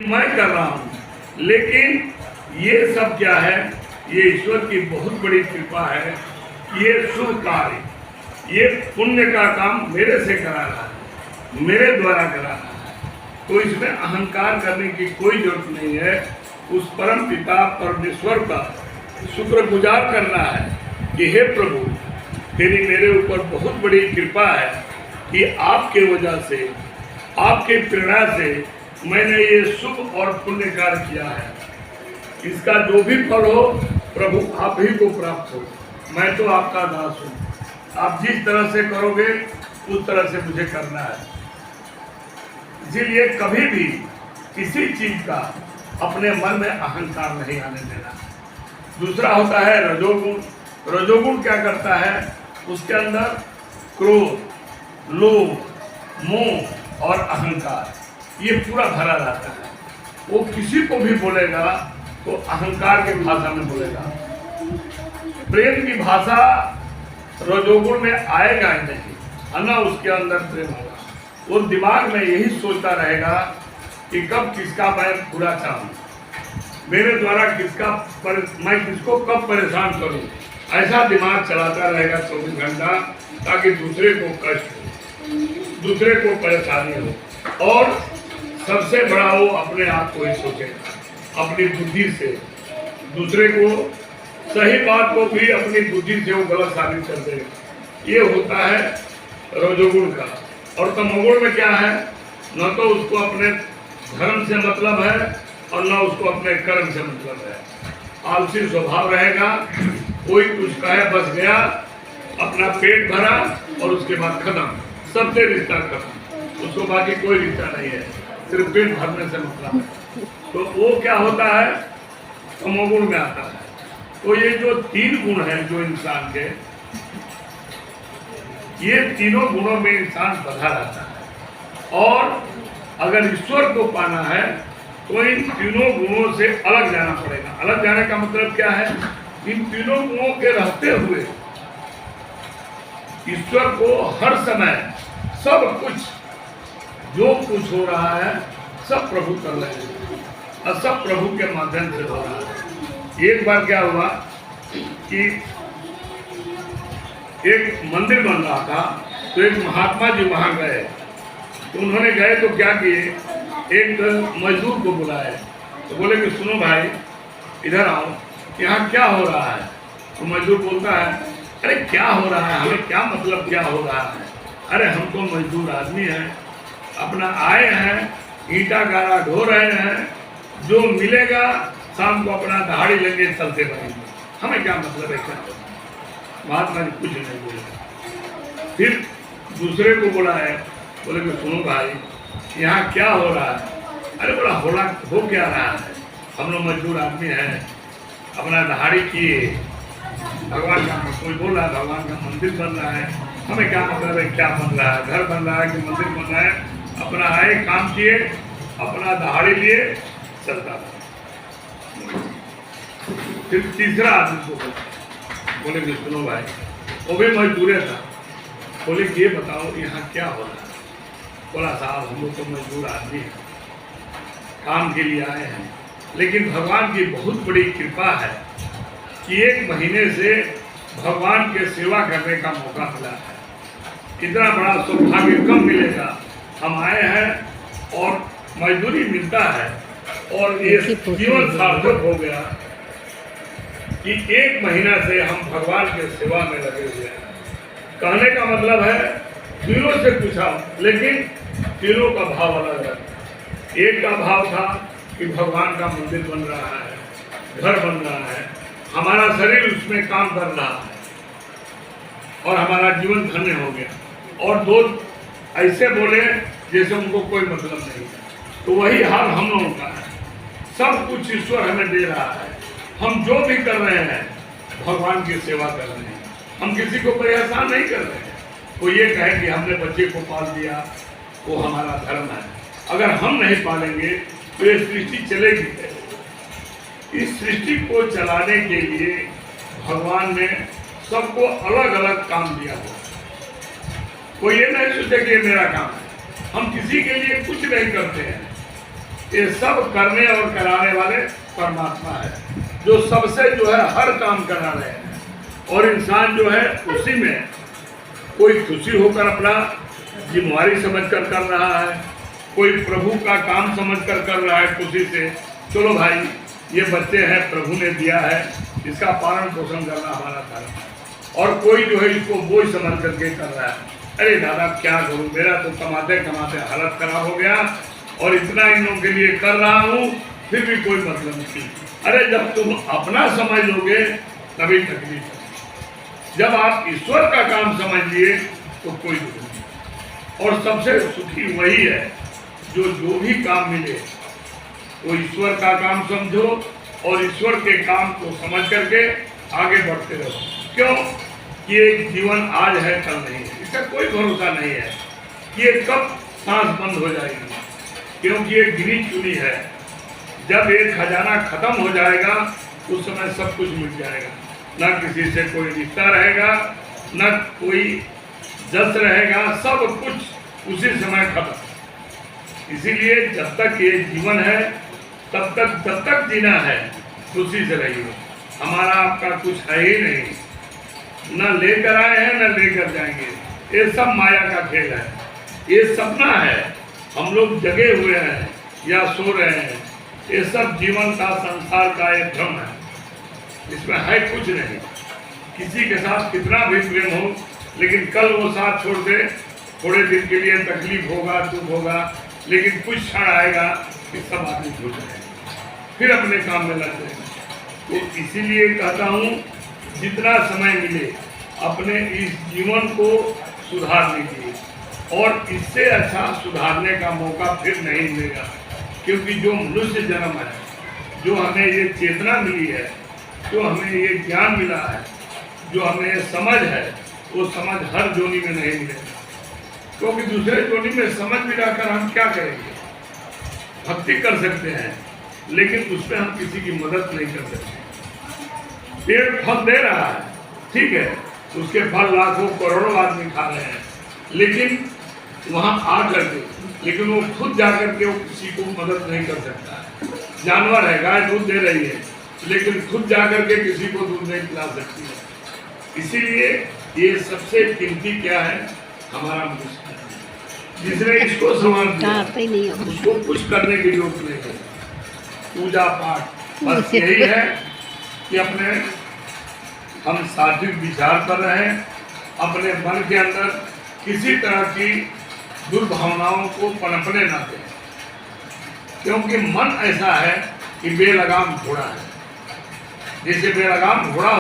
मैं कर रहा हूँ, लेकिन ये सब क्या है, ये ईश्वर की बहुत बड़ी कृपा है। ये शुभ कार्य, ये पुण्य का काम मेरे से करा रहा है, मेरे द्वारा करा रहा है, तो इसमें अहंकार करने की कोई जरूरत नहीं है। उस परम पिता परमेश्वर का शुक्रगुजार करना है कि हे प्रभु, तेरी मेरे ऊपर बहुत बड़ी कृपा है कि आपके वजह से, आपके प्रेरणा से मैंने ये शुभ और पुण्य कार्य किया है। इसका जो भी फल हो प्रभु आप ही को प्राप्त हो। मैं तो आपका दास हूँ, आप जिस तरह से करोगे उस तरह से मुझे करना है। इसीलिए कभी भी किसी चीज का अपने मन में अहंकार नहीं आने देना। दूसरा होता है रजोगुण। रजोगुण क्या करता है, उसके अंदर क्रोध, लोभ, मोह और अहंकार ये पूरा भरा रहता है। वो किसी को भी बोलेगा तो अहंकार की भाषा में बोलेगा। प्रेम की भाषा रजोगुण में आएगा ही नहीं, है ना। उसके अंदर प्रेम होगा, वो दिमाग में यही सोचता रहेगा कि कब किसका मैं बुरा चाहूँ, मेरे द्वारा मैं किसको कब परेशान करूँ। ऐसा दिमाग चलाता रहेगा 24 घंटा, ताकि दूसरे को कष्ट हो, दूसरे को परेशानी हो। और सबसे बड़ा वो अपने आप को ही सोचेगा, अपनी बुद्धि से दूसरे को, सही बात को भी अपनी बुद्धि से वो गलत साबित कर देगा। ये होता है रजोगुण का। और तमोगुण में क्या है, न तो उसको अपने धर्म से मतलब है और न उसको अपने कर्म से मतलब है। आलसी स्वभाव रहेगा, कोई कुछ कहे बस गया, अपना पेट भरा और उसके बाद खत्म, सबसे रिश्ता खत्म, उसको बाकी कोई रिश्ता नहीं है, सिर्फ पेट भरने से मतलब है। तो वो क्या होता है, तमोगुण में आता है। तो ये जो 3 गुण हैं जो इंसान के, ये तीनों गुणों में इंसान बधा रहता है। और अगर ईश्वर को पाना है तो इन तीनों गुणों से अलग जाना पड़ेगा। अलग जाने का मतलब क्या है, इन तीनों गुणों के रहते हुए ईश्वर को हर समय सब कुछ, जो कुछ हो रहा है सब प्रभु कर रहे हैं और सब प्रभु के माध्यम से हो रहा है। एक बार क्या हुआ कि एक मंदिर बन रहा था, तो एक महात्मा जी वहां गए। तो उन्होंने गए तो क्या किए, एक मजदूर को बुलाए, तो बोले कि सुनो भाई इधर आओ, यहाँ क्या हो रहा है। तो मजदूर बोलता है, अरे क्या हो रहा है, हमें क्या मतलब क्या हो रहा है, अरे हम तो मजदूर आदमी हैं, अपना आए हैं, ईंटा गारा ढो रहे हैं, जो मिलेगा शाम को अपना दहाड़ी लेंगे चलते रहेंगे, हमें क्या मतलब है क्या। महात्मा जी कुछ नहीं बोले। फिर दूसरे को बुलाए, बोले कि सुनो भाई यहाँ क्या हो रहा है। अरे बोला हो क्या रहा है, हम लोग मजदूर आदमी हैं, अपना दहाड़ी किए, भगवान का, कोई बोल रहा है भगवान का मंदिर बन रहा है, हमें क्या मतलब है क्या बन रहा है, घर बन रहा है कि मंदिर बन रहा है, अपना आए काम किए, अपना दहाड़ी लिए, चलता था। फिर तीसरा आदमी को बोले कि सुनो भाई, वो भी मजदूर था, बोले कि ये बताओ यहाँ क्या हो रहा है। बोला साहब हम लोग तो मजदूर आदमी हैं, काम के लिए आए हैं, लेकिन भगवान की बहुत बड़ी कृपा है कि 1 महीने से भगवान के सेवा करने का मौका मिला है। इतना बड़ा सौभाग्य कम मिलेगा, हम आए हैं और मजदूरी मिलता है और ये जीवन सार्थक हो गया कि 1 महीना से हम भगवान के सेवा में लगे हुए हैं। कहने का मतलब है तीनों से पूछा, लेकिन तीनों का भाव अलग है। एक का भाव था कि भगवान का मंदिर बन रहा है, घर बन रहा है, हमारा शरीर उसमें काम कर रहा है और हमारा जीवन धन्य हो गया। और 2 ऐसे बोले जैसे उनको कोई मतलब नहीं है। तो वही हाल हम लोगों का है, सब कुछ ईश्वर हमें दे रहा है, हम जो भी कर रहे हैं भगवान की सेवा कर रहे हैं, हम किसी को परेशान नहीं कर रहे हैं। वो ये कहे कि हमने बच्चे को पाल दिया, वो हमारा धर्म है, अगर हम नहीं पालेंगे तो ये सृष्टि चलेगी कैसे। इस सृष्टि को चलाने के लिए भगवान ने सबको अलग अलग काम दिया हुआ। कोई ये नहीं सोचे कि ये मेरा काम है, हम किसी के लिए कुछ नहीं करते हैं, ये सब करने और कराने वाले परमात्मा है, जो सबसे जो है हर काम करा रहे हैं। और इंसान जो है उसी में कोई खुशी होकर अपना जिम्मेवारी समझकर कर रहा है, कोई प्रभु का काम समझकर कर रहा है खुशी से। चलो भाई, ये बच्चे हैं, प्रभु ने दिया है, इसका पालन पोषण करना हमारा धर्म है। और कोई जो है इसको बोझ समझ करके कर रहा है, अरे दादा क्या करूं, मेरा तो कमाते कमाते हालत खराब हो गया और इतना इन लोगों के लिए कर रहा हूं, फिर भी कोई मतलब नहीं। अरे जब तुम अपना समझ लोगे तभी तकलीफ है, जब आप ईश्वर का काम समझ लिए तो कोई दुख नहीं। और सबसे सुखी वही है जो भी काम मिले वो ईश्वर का काम समझो और ईश्वर के काम को समझ करके आगे बढ़ते रहो। क्यों? ये जीवन आज है कल नहीं है, इसका कोई भरोसा नहीं है कि ये कब सांस बंद हो जाएगी, क्योंकि ये गिनी चुनी है। जब ये खजाना खत्म हो जाएगा उस समय सब कुछ मिट जाएगा, न किसी से कोई रिश्ता रहेगा, न कोई जस रहेगा, सब कुछ उसी समय खत्म। इसीलिए जब तक ये जीवन है तब तक जब तक जीना है खुशी से रहिए। हमारा आपका कुछ है ही नहीं, न लेकर आए हैं न लेकर जाएंगे, ये सब माया का खेल है, ये सपना है। हम लोग जगे हुए हैं या सो रहे हैं, ये सब जीवन का संसार का एक भ्रम है, इसमें है कुछ नहीं। किसी के साथ कितना भी प्रेम हो, लेकिन कल वो साथ छोड़ दे, थोड़े दिन के लिए तकलीफ होगा, दुख होगा, लेकिन कुछ क्षण आएगा कि सब आदमी भूल जाएंगे, फिर अपने काम में लग जाएंगे। तो इसीलिए कहता हूँ जितना समय मिले अपने इस जीवन को सुधार लीजिए, और इससे अच्छा सुधारने का मौका फिर नहीं मिलेगा। क्योंकि जो मनुष्य जन्म है, जो हमें ये चेतना मिली है, जो हमें ये ज्ञान मिला है, जो हमें ये समझ है, वो समझ हर जोनी में नहीं मिलेगा। क्योंकि दूसरे जोनी में समझ मिलाकर हम क्या करेंगे? भक्ति कर सकते हैं, लेकिन उसमें हम किसी की मदद नहीं कर सकते। पेड़ फल दे रहा है, ठीक है, उसके फल लाखों करोड़ों आदमी खा रहे हैं, लेकिन वहाँ आ करके, लेकिन वो खुद जाकर के वो किसी को मदद नहीं कर सकता। जानवर है, गाय दूध दे रही है, लेकिन खुद जाकर के किसी को दूध नहीं पिला सकती है। इसीलिए ये सबसे कीमती क्या है? हमारा मनुष्य। जिसने इसको समझ लिया उसको कुछ करने की जरूरत नहीं है। पूजा पाठ बस यही है कि अपने हम सात्विक विचार कर रहे हैं, अपने मन के अंदर किसी तरह की दुर्भावनाओं को पनपने ना दें। क्योंकि मन ऐसा है कि बेलगाम घोड़ा है, जैसे बेलगाम घोड़ा